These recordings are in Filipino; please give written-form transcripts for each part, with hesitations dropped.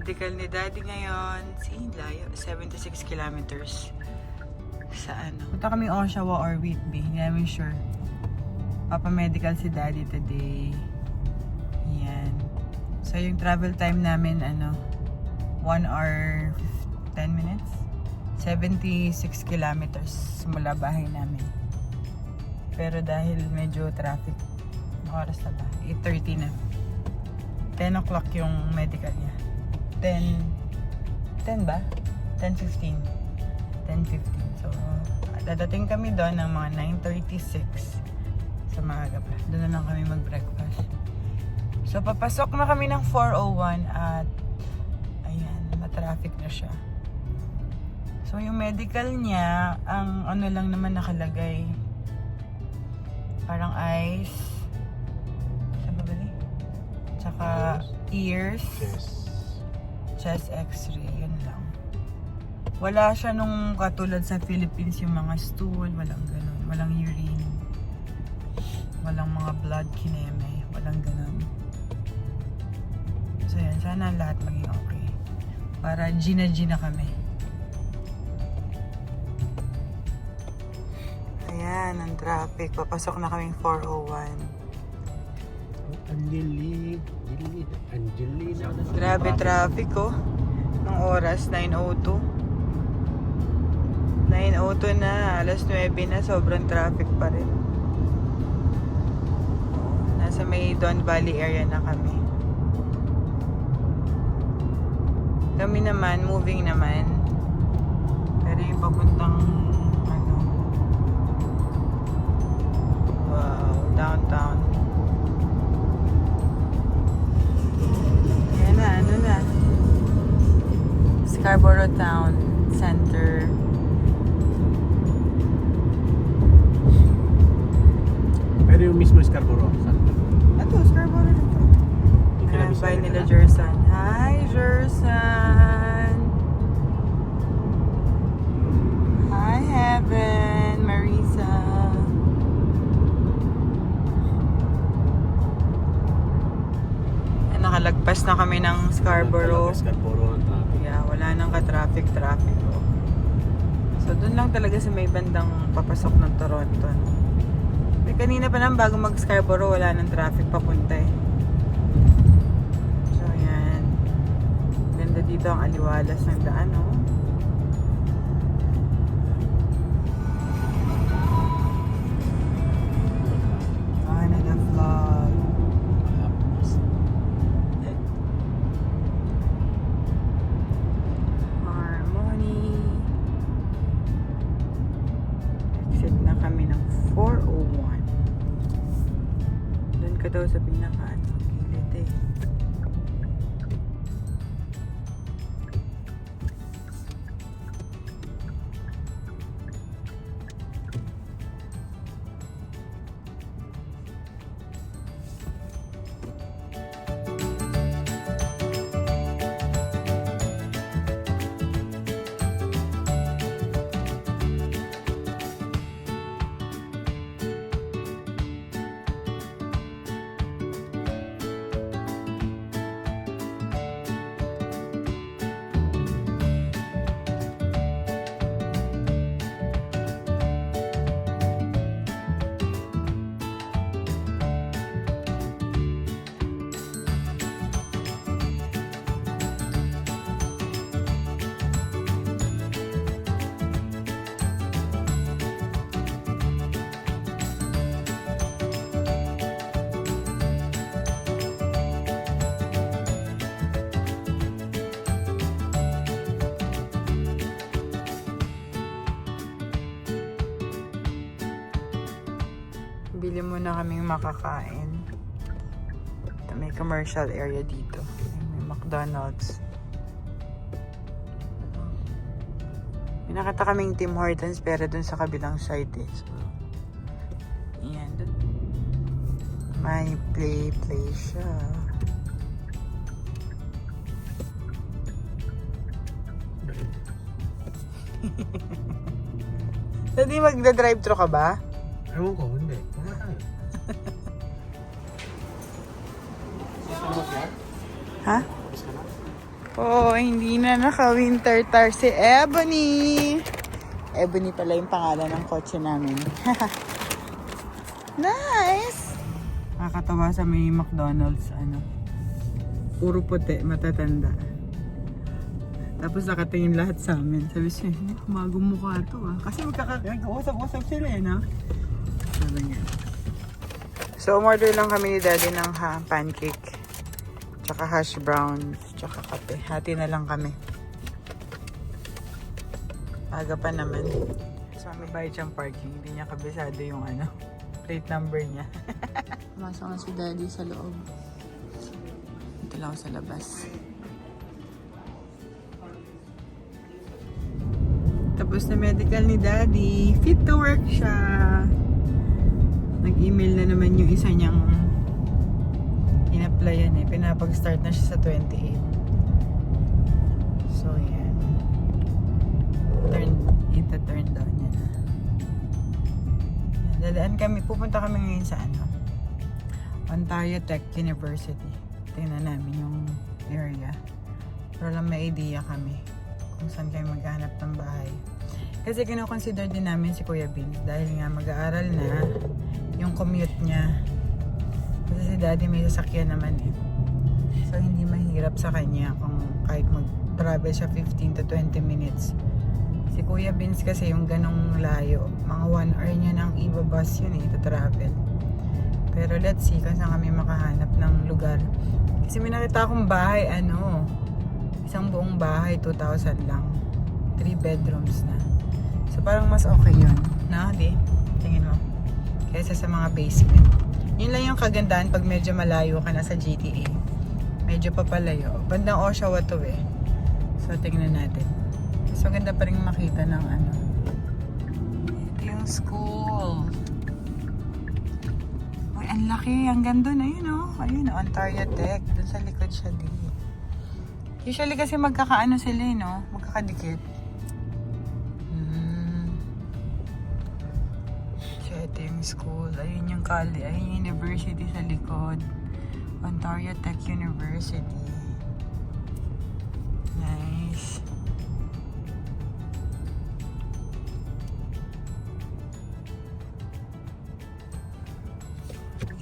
Medical ni Daddy ngayon. See, layo. 76 kilometers. Sa ano? Punta kami Oshawa or Whitby. Hindi namin sure. Papa-medical si Daddy today. Yan. So, yung travel time namin, 1 hour 10 minutes. 76 kilometers mula bahay namin. Pero dahil medyo traffic, oras na ba? 8:30 na. 10 o'clock yung medical niya. 10 ba? 10:15. 10:15. So, dadating kami doon ng mga 9:36 sa maaga pa. Doon na lang kami mag-breakfast. So, papasok na kami ng 4:01 at ayan, matraffic na siya. So, yung medical niya, ang ano lang naman nakalagay, parang eyes, saan ba bali? Tsaka ears, chest x-ray, yun lang. Wala siya nung katulad sa Philippines, yung mga stool, walang ganun, walang urine, walang mga blood kineme, walang ganun. So yan, sana lahat maging okay. Para Gina kami. Ayan, ang traffic. Papasok na kaming 4:01. Angelina. Grabe traffic oh. Ng oras, 9:02. 9:02 na, alas 9 na, sobrang traffic pa rin. Nasa may Don Valley area na kami. Kami naman, moving naman. Pero yung papuntang downtown. Yan na, Scarborough Town Center. Pero yung mismo Scarborough. Ito, Scarborough na to. Ayan, bahay nila Jersan. Hi, Jersan! Hi, Heaven! Marisa! Nakalagpas na kami ng Scarborough. Yeah, wala nang ka-traffic. Oh. So, dun lang talaga sa may bandang papasok ng Toronto. Eh, kanina pa lang bago mag-Scarborough, wala nang traffic papunta eh. So, yan. Ganda dito ang aliwalas ng daan, oh. Nag-vlog. Kami ng 4:01. Doon ka daw sa pinaka gilid eh. Bili muna kaming makakain. May commercial area dito. May McDonald's. May nakita kaming Tim Hortons pero dun sa kabilang side eh. So, yan. Dun. May play siya. Hindi magda-drive-thru ka ba? Ewan ko, hindi. Wala tayo. Ha? Tapos ka na? Oh, hindi na naka-winter tire si Ebony. Ebony pala yung pangalan ng kotse namin. Nice! Nakakatawa sa may McDonald's, puro puti, matatanda. Tapos nakatingin lahat sa amin. Sabi siya, kumagong mukha to Kasi magkakausap-usap sila no? Sabi niya. So, umorder lang kami ni Daddy ng pancake. Tsaka hash browns. Tsaka kape. Hati na lang kami. Aga pa naman. So, may bayad siyang parking. Hindi niya kabisado yung plate number niya. Pumasok na si Daddy sa loob. Ito lang ako sa labas. Tapos na medical ni Daddy. Fit to work siya. Nag-email na naman yung isa niyang in-applyan Pinapag-start na siya sa 28. So, yan. Turn down niya na. Dadaan kami. Pupunta kami ngayon sa Ontario Tech University. Tingnan namin yung area. Pero lang may idea kami kung saan kayo maghanap ng bahay. Kasi kinoconsider din namin si Kuya Vince dahil nga mag-aaral na yung commute niya. Kasi si Daddy may sasakyan naman So hindi mahirap sa kanya kung kahit mag-travel siya 15 to 20 minutes. Si Kuya Vince kasi yung ganong layo, mga 1 hour niya nang ibabas yun to-travel. Pero let's see kung saan kami makahanap ng lugar. Kasi may nakita akong bahay, isang buong bahay, 2,000 lang. 3 bedrooms na. So parang mas okay yun. Di? Tingin mo. Kaysa sa mga basement. Yun lang yung kagandahan pag medyo malayo ka na sa GTA. Medyo papalayo. Bandang Oshawa to So tingnan natin. So ganda pa rin makita ng Ito yung school. Uy, ang laki. Hanggang doon. Ayun Ontario Tech. Doon sa likod siya din. Usually kasi magkakaano sila magkakadikit. So ito yung school. Ayun yung college. Ayun yung university sa likod. Ontario Tech University. Nice.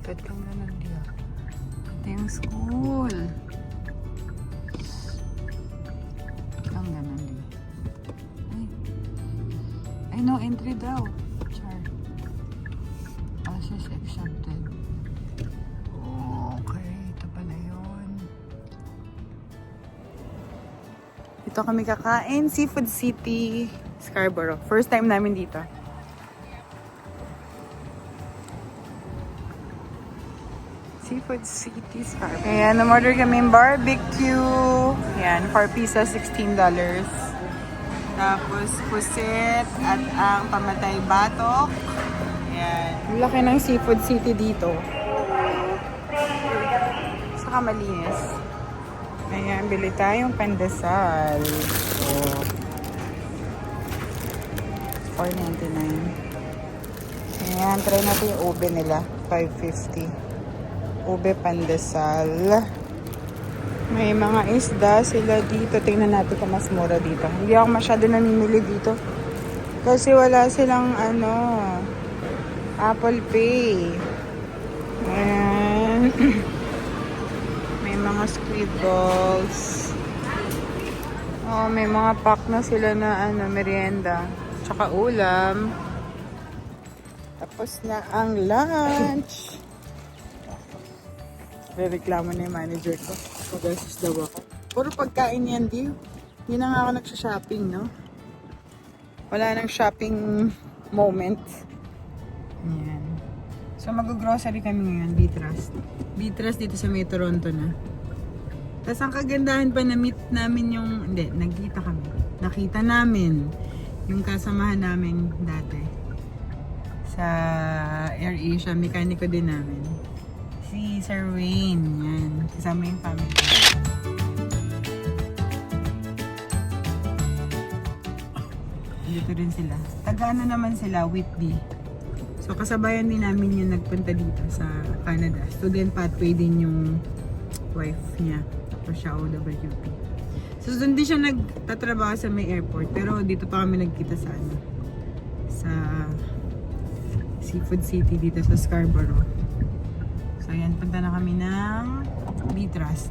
Ikot kang ganun diya. Ito yung school. Ang ganun di. Ay, no entry daw. Char. Access accepted. Okay, ito pala yun. Ito kami kakain. Seafood City, Scarborough. First time namin dito. Seafood City, Scarborough. Ayan, umorder kami yung barbecue. Ayan, 4 pieces, $16. Tapos, pusit at ang pamatay batok. Ayan. Ang laki ng Seafood City dito. Saka malinis. Ayan, bili tayong pandesal. So, $4.99. Ayan, try natin yung ube nila. $5.50. Ube pandesal. May mga isda sila dito. Tingnan natin kung mas mura dito. Hindi ako masyado namimili dito. Kasi wala silang Apple Pay. Ayan. May mga squid balls. Oh, may mga pack na sila na merienda. Tsaka ulam. Tapos na ang lunch. Reklamo na yung manager ko. Mag-assist daw ako. Puro pagkain yan, di. Hindi na nga ako nagsha-shopping, no? Wala nang shopping moment. Ayan. So, mag-grocery kami ngayon, Beatrice. Beatrice dito sa may Toronto na. Tapos, ang kagandahan pa na-meet namin yung... Hindi, nagkita kami. Nakita namin yung kasamahan namin dati. Sa AirAsia, mekaniko din namin. Si Sir Wayne, yan. Kasama yung family. Dito rin sila. Taga-ano naman sila, Whitby. So, kasabayan din namin yung nagpunta dito sa Canada. Student pathway din yung wife niya. Tapos siya OWP. So, doon din siya nagtatrabaho sa may airport. Pero dito pa kami nagkita sa ano. Sa Seafood City dito sa Scarborough. So, ayan. Punta na kami ng Beatrice.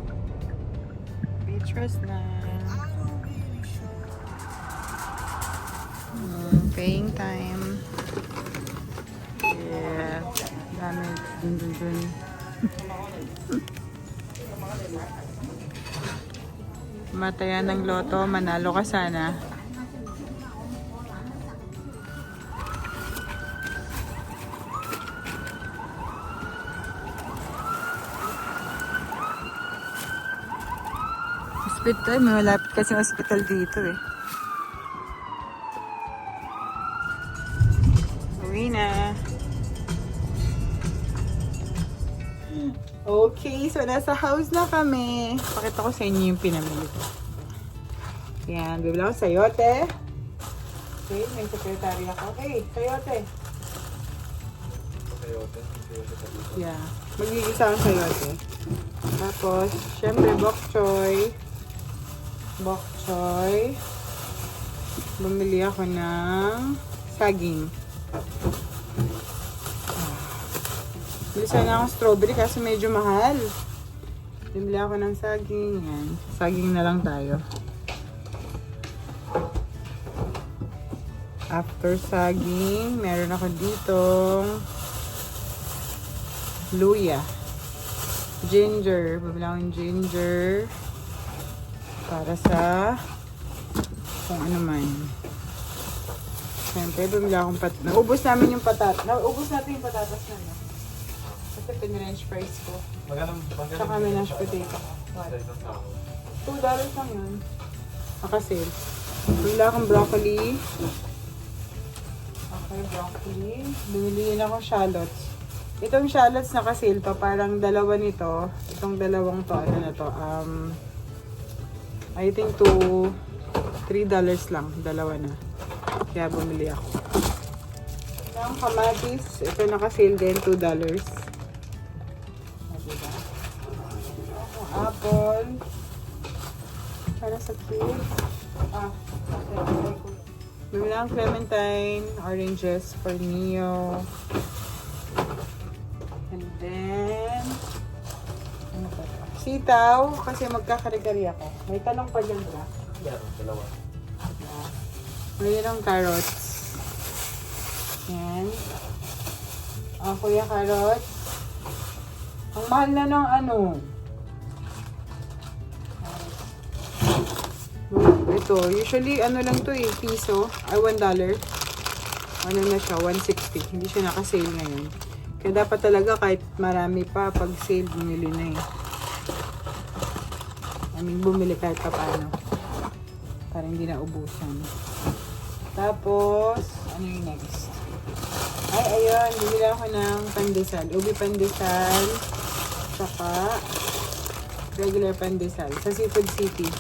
Beatrice na. Paying time. Yeah. Dami. Dun. Matayan ng loto, manalo ka sana. Hospital, may malapit kasi hospital dito eh. Uwi na. Okay, so nasa house na kami. Pakita ko sa inyo yung pinamili ko. Yan, bibili ako sayote. Okay, may secretary ako. Okay, sayote. Yeah, magigisa ang sayote. Tapos, syempre, bok choy. Bok choy. Bumili ako ng saging. Bili sana akong strawberry kasi medyo mahal. Bili ako ng saging. Yan. Saging na lang tayo. After saging, meron ako ditong luya. Ginger. Bibili ako ng ginger. Para sa kung ano man. Siyempre, bibili akong naubos namin yung patatas. Naubos natin yung patatas na no? Kasi pinrench fries ko. Saka may mashed potato. What? $2 lang yun. Naka-sale. Bumili akong broccoli. Okay, broccoli. Bumili yun akong shallots. Itong shallots naka-sale pa. Parang dalawa nito. Itong dalawang to. Ano na to? I think $3 lang. Dalawa na. Kaya bumili ako. Ang kamatis. Ito naka-sale din. $2. Apple. Para sa cake. Bumili ang clementine, oranges for Neo. And then, ano pa ito? Sitaw, kasi magkakari-kari ako. May tanong pa dyan ba? Yeah, dalawa. Mayroon ang carrots. Yan. Ang kuya carrots. Ang mahal na ng ano. Ito, usually ano lang to eh, piso, ay $1. Ano na siya, 160. Hindi siya naka-sale ngayon. Kaya dapat talaga kahit marami pa, pag sale, bumili na eh. Bumili kahit pa paano. Para hindi na ubusan. Tapos, ano yung next? Ay, ayun, bumili ako ng pandesal. Ubi pandesal, tsaka regular pandesal sa Seafood City.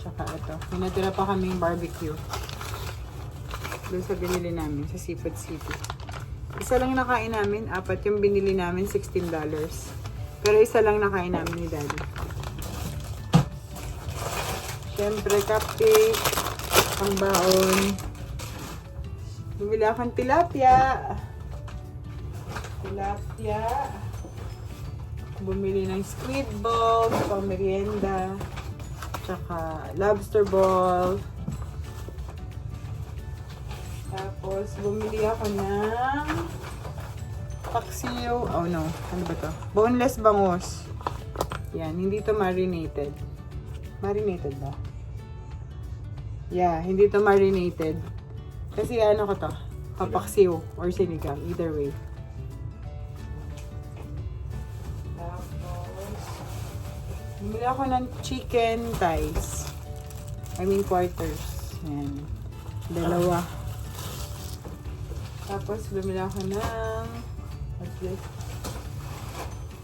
Tsaka ito. May natira pa kaming barbecue. Doon sa binili namin sa Seafood City. Isa lang nakain namin. 4 yung binili namin. $16. Pero isa lang nakain namin ni Daddy. Siyempre, cupcake. Ang baon. Bumili akong tilapia. Bumili ng squid balls. Pang merienda. Tsaka lobster ball. Tapos, bumili ako ng paksiw. Oh no, ano ba to? Boneless bangus. Yan, hindi to marinated. Marinated ba? Yeah, hindi to marinated. Kasi ano ko to? Papaksiw or sinigang. Either way. Bumili ako ng chicken thighs. I mean quarters. Yan. 2. Tapos bumili ako ng what's this?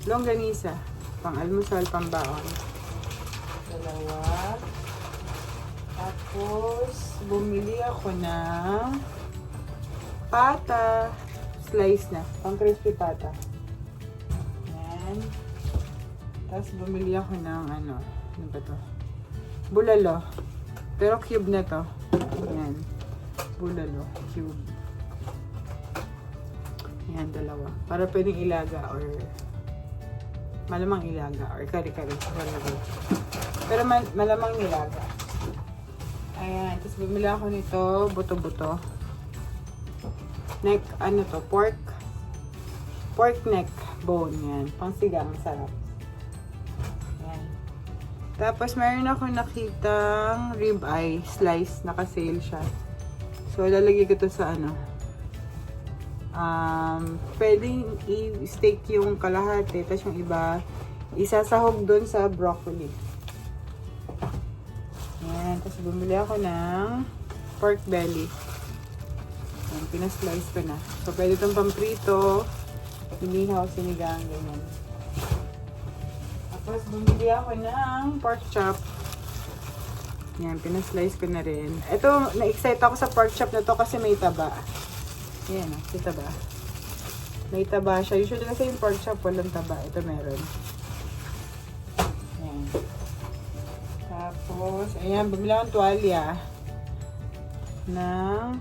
Longganisa. Pang almusal, pang baon. 2. Tapos bumili ako ng pata. Slice na. Pang crispy pata. Yan. Tapos bumili ako ng ano ba to? bulalo. Pero cube na to. Ayan. Bulalo. Cube. Ayan, dalawa. Para pwedeng ilaga or malamang ilaga or kari-kari. Pero malamang nilaga. Ayan. Tapos bumili ako nito. Buto-buto. Neck, ano to? Pork. Pork neck bone. Yan. Pangsigang. Sarap. Ayan. Tapos mayroon ako nakitang rib eye slice. Naka-sale siya. So, lalagay ko to sa ano. Pwedeng i-steak yung kalahati. Tapos yung iba, isasahog doon sa broccoli. Ayan. Tapos bumili ako ng pork belly. Ayan, pinaslice ko na. So, pwede itong pamprito, inihaw, sinigang, ganyan. Tapos bumili ako ng pork chop. Ayan, pinaslice ko na rin. Ito, na-excite ako sa pork chop na to kasi may taba. Ayan, may taba. May taba siya. Usually kasi yung pork chop walang taba. Ito meron. Ayan. Tapos, ayan, bumili akong tuwalya ng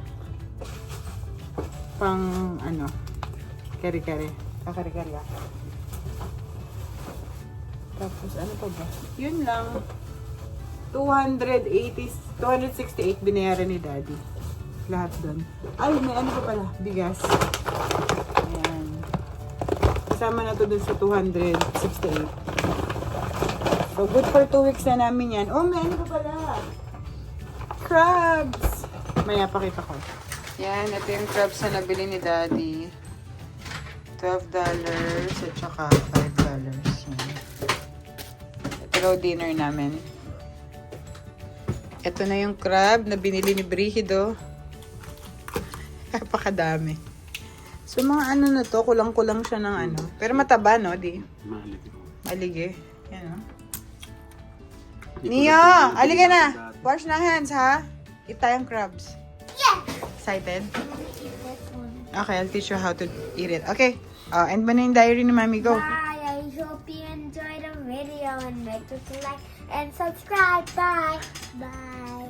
pang, ano, kari-kari. Kakari-kari ako. Tapos, ano pa ba? Yun lang. 268 binayaran ni Daddy. Lahat doon. Ay, may ano pa pala? Bigas. Ayan. Kasama na to dun sa 268. So, good for 2 weeks na namin yan. Oh, may ano pa pala? Crabs! Maya, pakita ko. Yan, ito yung crabs na nabili ni Daddy. $12 at saka $5. Yan. Ito raw dinner namin. Ito na yung crab na binili ni Brigido. Napakadami. So, mga ano na to, kulang-kulang siya ng ano. Pero mataba, no, di? Malig eh. Yan, no? Neo! Halika na! Wash na hands, ha? Eat tayong crabs. Yeah. Excited? Okay, I'll teach you how to eat it. Okay. End mo na yung diary ni Mami. Go. Bye. I hope you enjoyed the video and make sure to like and subscribe. Bye. Bye.